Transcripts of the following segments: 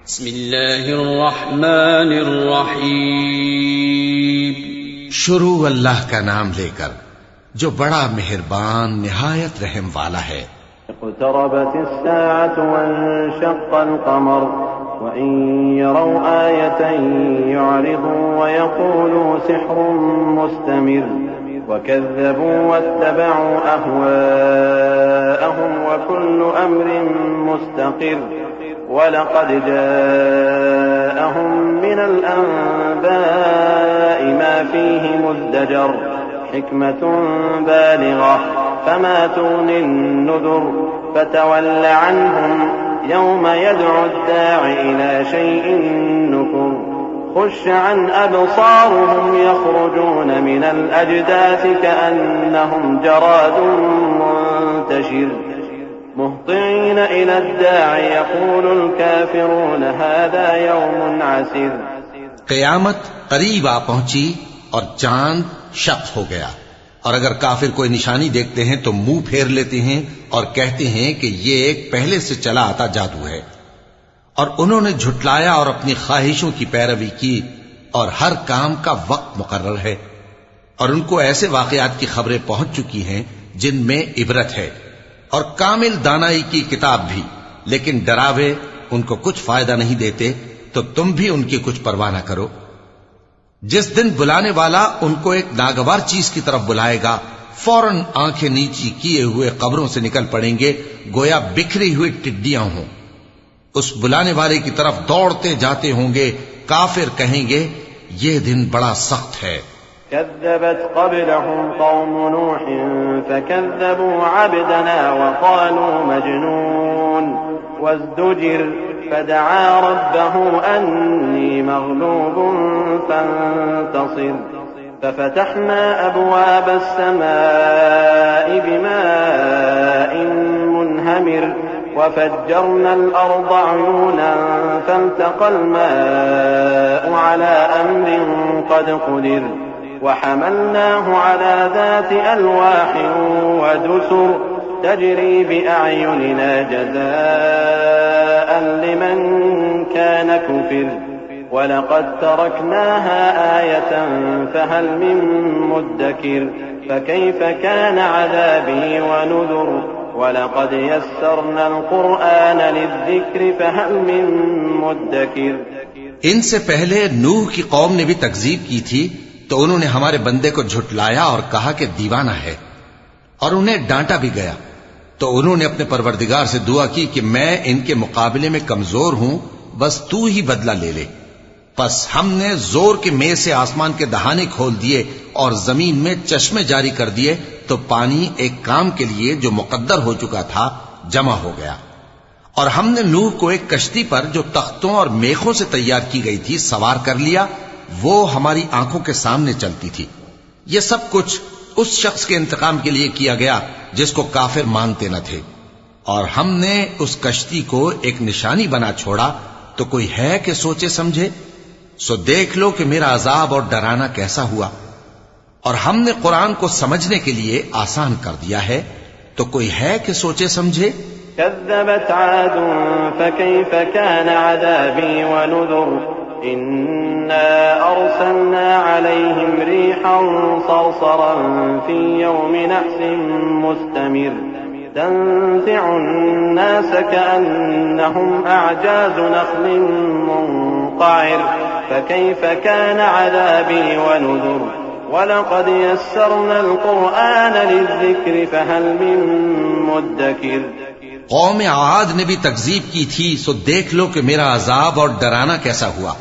بسم اللہ الرحمن الرحیم. شروع اللہ کا نام لے کر جو بڑا مہربان نہایت رحم والا ہے. اقتربت الساعة وانشق القمر وإن يروا آية يعرضوا ويقولوا سحر مستمر وكذبوا واتبعوا أهواءهم وكل أمر مستقر وَلَقَدْ جَاءَهُمْ مِنَ الْأَنْبَاءِ مَا فِيهِ مُزْدَجَرٌ حِكْمَةٌ بَالِغَةٌ فَمَا تُغْنِ النُّذُرُ فَتَوَلَّ عَنْهُمْ يَوْمَ يَدْعُ الدَّاعِ إِلَى شَيْءٍ نُكُرٍ خُشَّ عَنْ أَبْصَارُهُمْ يَخْرُجُونَ مِنَ الْأَجْدَاثِ كَأَنَّهُمْ جَرَادٌ مُنْتَشِرٌ مهطعين إلى الداع يقول الكافرون هذا يوم عسير. قیامت قریب آ پہنچی اور چاند شق ہو گیا، اور اگر کافر کوئی نشانی دیکھتے ہیں تو منہ پھیر لیتے ہیں اور کہتے ہیں کہ یہ ایک پہلے سے چلا آتا جادو ہے. اور انہوں نے جھٹلایا اور اپنی خواہشوں کی پیروی کی، اور ہر کام کا وقت مقرر ہے. اور ان کو ایسے واقعات کی خبریں پہنچ چکی ہیں جن میں عبرت ہے، اور کامل دانائی کی کتاب بھی، لیکن ڈراوے ان کو کچھ فائدہ نہیں دیتے، تو تم بھی ان کی کچھ پرواہ نہ کرو. جس دن بلانے والا ان کو ایک ناگوار چیز کی طرف بلائے گا، فوراً آنکھیں نیچی کیے ہوئے قبروں سے نکل پڑیں گے گویا بکھری ہوئی ٹڈیاں ہوں. اس بلانے والے کی طرف دوڑتے جاتے ہوں گے. کافر کہیں گے یہ دن بڑا سخت ہے. كذبت قبلهم قوم نوح فكذبوا عبدنا وقالوا مجنون وازدجر فدعا ربه أني مغلوب فانتصر ففتحنا أبواب السماء بماء منهمر وفجرنا الأرض عيونا فالتقى الماء على أمر قد قدر وحملناه على ذات ألواح ودسر تجري بأعيننا جزاء لمن كان كفر ولقد تركناها آية فهل من مدكر فكيف كان عذابي ونذر وَلَقَدْ يَسَّرْنَا الْقُرْآنَ لِلذِّكْرِ فَهَلْ مِن مُّدَّكِرٍ. ان سے پہلے نوح کی قوم نے بھی تکذیب کی تھی، تو انہوں نے ہمارے بندے کو جھٹلایا اور کہا کہ دیوانہ ہے، اور انہیں ڈانٹا بھی گیا. تو انہوں نے اپنے پروردگار سے دعا کی کہ میں ان کے مقابلے میں کمزور ہوں، بس تو ہی بدلہ لے لے. پس ہم نے زور کے میں سے آسمان کے دہانے کھول دیے اور زمین میں چشمے جاری کر دیے، تو پانی ایک کام کے لیے جو مقدر ہو چکا تھا جمع ہو گیا. اور ہم نے نوح کو ایک کشتی پر جو تختوں اور میخوں سے تیار کی گئی تھی سوار کر لیا، وہ ہماری آنکھوں کے سامنے چلتی تھی. یہ سب کچھ اس شخص کے انتقام کے لیے کیا گیا جس کو کافر مانتے نہ تھے. اور ہم نے اس کشتی کو ایک نشانی بنا چھوڑا، تو کوئی ہے کہ سوچے سمجھے؟ سو دیکھ لو کہ میرا عذاب اور ڈرانا کیسا ہوا. اور ہم نے قرآن کو سمجھنے کے لیے آسان کر دیا ہے، تو کوئی ہے کہ سوچے سمجھے؟ كذبت عاد فكيف كان عذابي ونذر إنا أرسلنا عليهم ريحا صرصرا في يوم نحس مستمر تنزع الناس كأنهم أعجاز نخل منقعر فكيف كان عذابي ونذر وَلَقَدْ يَسَّرْنَا الْقُرْآنَ لِلذِّكْرِ فَهَلْ مِن مُّدَّكِرٍ. قوم عاد نے بھی تکذیب کی تھی، سو دیکھ لو کہ میرا عذاب اور ڈرانا کیسا ہوا.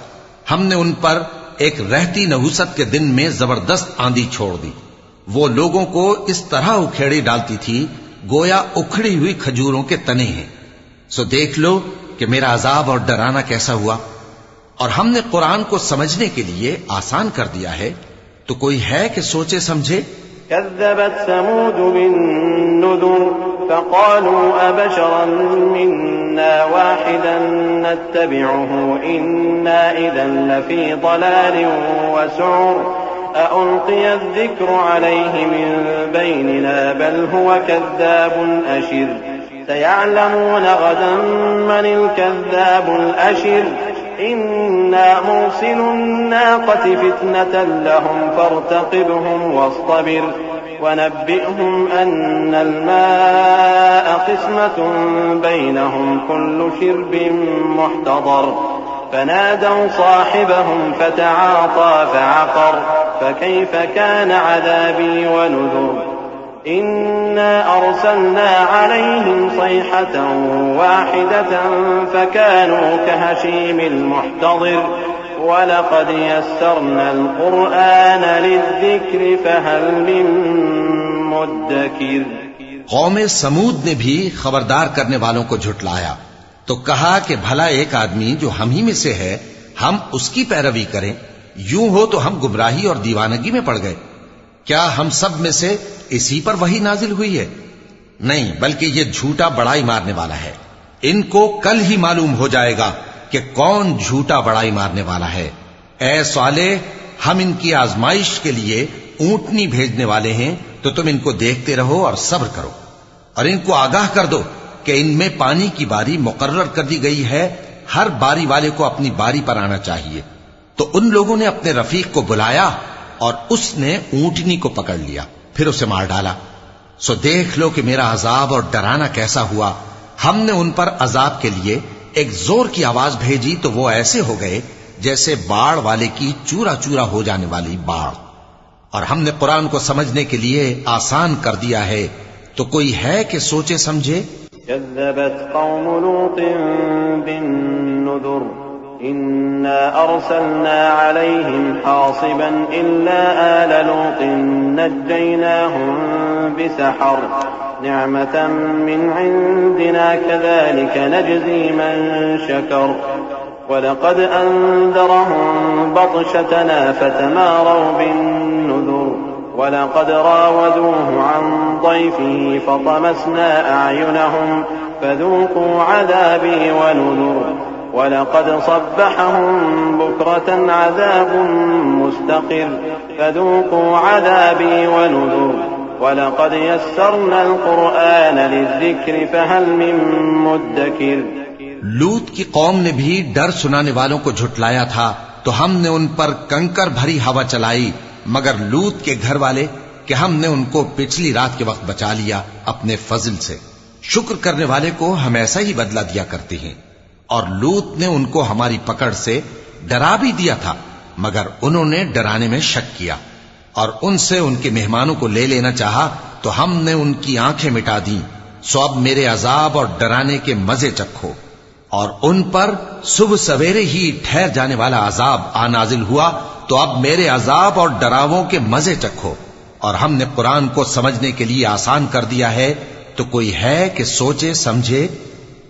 ہم نے ان پر ایک رہتی نحوست کے دن میں زبردست آندھی چھوڑ دی. وہ لوگوں کو اس طرح اکھیڑی ڈالتی تھی گویا اکھڑی ہوئی کھجوروں کے تنے ہیں. سو دیکھ لو کہ میرا عذاب اور ڈرانا کیسا ہوا. اور ہم نے قرآن کو سمجھنے کے لیے آسان کر دیا ہے، تو کوئی ہے کہ سوچے سمجھے؟ كذبت ثمود بالنذر فقالوا أبشرا منا واحدا نتبعه إنا إذا لفي ضلال وسعر أألقي الذكر عليه من بيننا بل هو كذاب أشر سيعلمون غدا من الكذاب الأشر إنا مرسل الناقة فتنة لهم فارتقبهم واصطبر ونبئهم أن الماء قسمة بينهم كل شرب محتضر فنادوا صاحبهم فتعاطى فعقر فكيف كان عذابي ونذر إنا أرسلنا عليهم صيحة واحدة فكانوا كهشيم المحتضر وَلَقَدْ يَسَّرْنَا الْقُرْآنَ لِلذِّكْرِ فَهَلْ مِن مُّدَّكِرٍ۔ قوم سمود نے بھی خبردار کرنے والوں کو جھٹلایا تو کہا کہ بھلا ایک آدمی جو ہم ہی میں سے ہے ہم اس کی پیروی کریں، یوں ہو تو ہم گمراہی اور دیوانگی میں پڑ گئے۔ کیا ہم سب میں سے اسی پر وحی نازل ہوئی ہے؟ نہیں، بلکہ یہ جھوٹا بڑائی مارنے والا ہے۔ ان کو کل ہی معلوم ہو جائے گا کہ کون جھوٹا بڑائی مارنے والا ہے۔ اے صالح، ہم ان کی آزمائش کے لیے اونٹنی بھیجنے والے ہیں، تو تم ان کو دیکھتے رہو اور صبر کرو، اور ان کو آگاہ کر دو کہ ان میں پانی کی باری مقرر کر دی گئی ہے، ہر باری والے کو اپنی باری پر آنا چاہیے۔ تو ان لوگوں نے اپنے رفیق کو بلایا اور اس نے اونٹنی کو پکڑ لیا، پھر اسے مار ڈالا۔ سو دیکھ لو کہ میرا عذاب اور ڈرانا کیسا ہوا۔ ہم نے ان پر عذاب کے لیے ایک زور کی آواز بھیجی تو وہ ایسے ہو گئے جیسے باڑ والے کی چورا چورا ہو جانے والی باڑ۔ اور ہم نے قرآن کو سمجھنے کے لیے آسان کر دیا ہے، تو کوئی ہے کہ سوچے سمجھے؟ كذبت قوم لوط بالنذر إنا أرسلنا عليهم حاصبا إلا آل لوط نجيناهم بسحر نعمة من عندنا كذلك نجزي من شكر ولقد أنذرهم بطشتنا فتماروا بالنذر ولقد راودوه عن ضيفه فطمسنا أعينهم فذوقوا عذابي ونذر ولقد صبحهم بكرة عذاب مستقر فذوقوا عذابي ونذر وَلَقَدْ يَسَّرْنَا الْقُرْآنَ لِلذِّكْرِ فَهَلْ مِن مُّدَّكِرٍ۔ لوط کی قوم نے بھی ڈر سنانے والوں کو جھٹلایا تھا تو ہم نے ان پر کنکر بھری ہوا چلائی، مگر لوط کے گھر والے کہ ہم نے ان کو پچھلی رات کے وقت بچا لیا اپنے فضل سے۔ شکر کرنے والے کو ہم ایسا ہی بدلہ دیا کرتے ہیں۔ اور لوط نے ان کو ہماری پکڑ سے ڈرا بھی دیا تھا، مگر انہوں نے ڈرانے میں شک کیا اور ان سے ان کے مہمانوں کو لے لینا چاہا تو ہم نے ان کی آنکھیں مٹا دیں۔ سو اب میرے عذاب اور ڈرانے کے مزے چکھو۔ اور ان پر صبح سویرے ہی ٹھہر جانے والا عذاب آ نازل ہوا، تو اب میرے عذاب اور ڈراووں کے مزے چکھو۔ اور ہم نے قرآن کو سمجھنے کے لیے آسان کر دیا ہے، تو کوئی ہے کہ سوچے سمجھے؟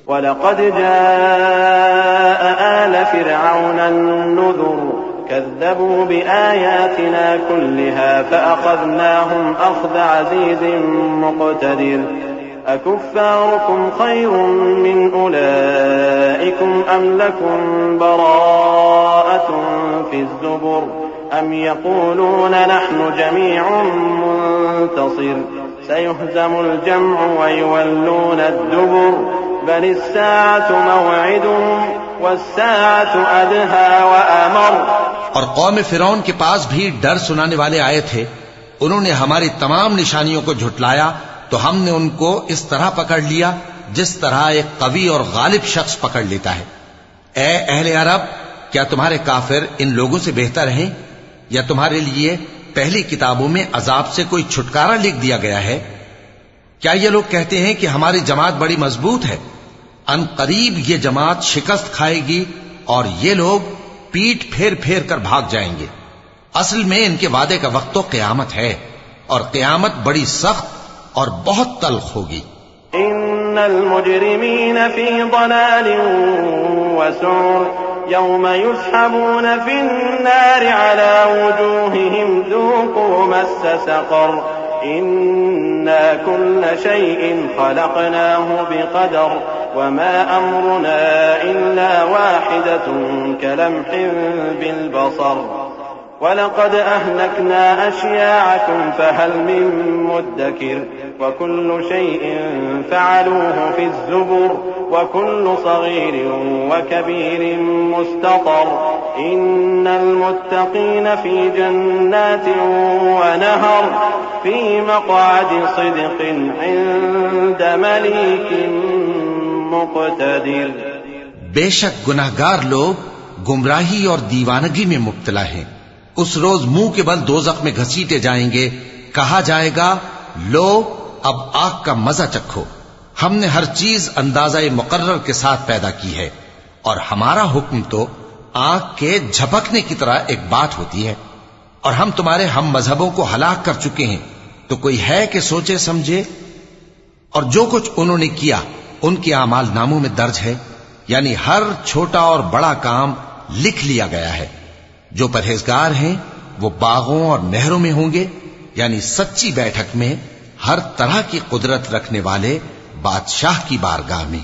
وَلَقَدْ جَاءَ آلَ فِرْعَوْنَ النُّذُرُ كذبوا بآياتنا كلها فأخذناهم أخذ عزيز مقتدر أكفاركم خير من أولئكم أم لكم براءة في الزبر أم يقولون نحن جميع منتصر سيهزم الجمع ويولون الدبر بل الساعة موعدهم والساعة أدهى وأمر۔ اور قوم فرعون کے پاس بھی ڈر سنانے والے آئے تھے، انہوں نے ہماری تمام نشانیوں کو جھٹلایا تو ہم نے ان کو اس طرح پکڑ لیا جس طرح ایک قوی اور غالب شخص پکڑ لیتا ہے۔ اے اہل عرب، کیا تمہارے کافر ان لوگوں سے بہتر ہیں؟ یا تمہارے لیے پہلی کتابوں میں عذاب سے کوئی چھٹکارا لکھ دیا گیا ہے؟ کیا یہ لوگ کہتے ہیں کہ ہماری جماعت بڑی مضبوط ہے؟ ان قریب یہ جماعت شکست کھائے گی اور یہ لوگ پیٹ پھیر پھیر کر بھاگ جائیں گے۔ اصل میں ان کے وعدے کا وقت تو قیامت ہے، اور قیامت بڑی سخت اور بہت تلخ ہوگی۔ ان المجرمین فی ضلال وسعر یوم یسحبون فی النار علی وجوہہم ذوقوا مس سقر إنا كل شيء خلقناه بقدر وما أمرنا إلا واحدة كلمح بالبصر وَلَقَدْ أَهْلَكْنَا أَشْيَاعَكُمْ فَهَلْ مِن مُّدَّكِرٍ وَكُلُّ شَيْءٍ فَعَلُوهُ فِي الزُّبُرِ وَكُلُّ صَغِيرٍ وَكَبِيرٍ مُّسْتَطَرٌ إِنَّ الْمُتَّقِينَ فِي جَنَّاتٍ وَنَهَرٍ فِي مَقْعَدِ صِدْقٍ عِندَ مَلِيكٍ مُّقْتَدِرٍ۔ بے شک گناہگار لوگ گمراہی اور دیوانگی میں مبتلا ہیں۔ اس روز منہ کے بل دوزخ میں گھسیٹے جائیں گے، کہا جائے گا لو اب آگ کا مزہ چکھو، ہم نے ہر چیز اندازہ مقرر کے ساتھ پیدا کی ہے، اور ہمارا حکم تو آگ کے جھپکنے کی طرح ایک بات ہوتی ہے، اور ہم تمہارے ہم مذہبوں کو ہلاک کر چکے ہیں، تو کوئی ہے کہ سوچے سمجھے؟ اور جو کچھ انہوں نے کیا ان کے اعمال ناموں میں درج ہے، یعنی ہر چھوٹا اور بڑا کام لکھ لیا گیا ہے۔ جو پرہیزگار ہیں وہ باغوں اور نہروں میں ہوں گے، یعنی سچی بیٹھک میں، ہر طرح کی قدرت رکھنے والے بادشاہ کی بارگاہ میں۔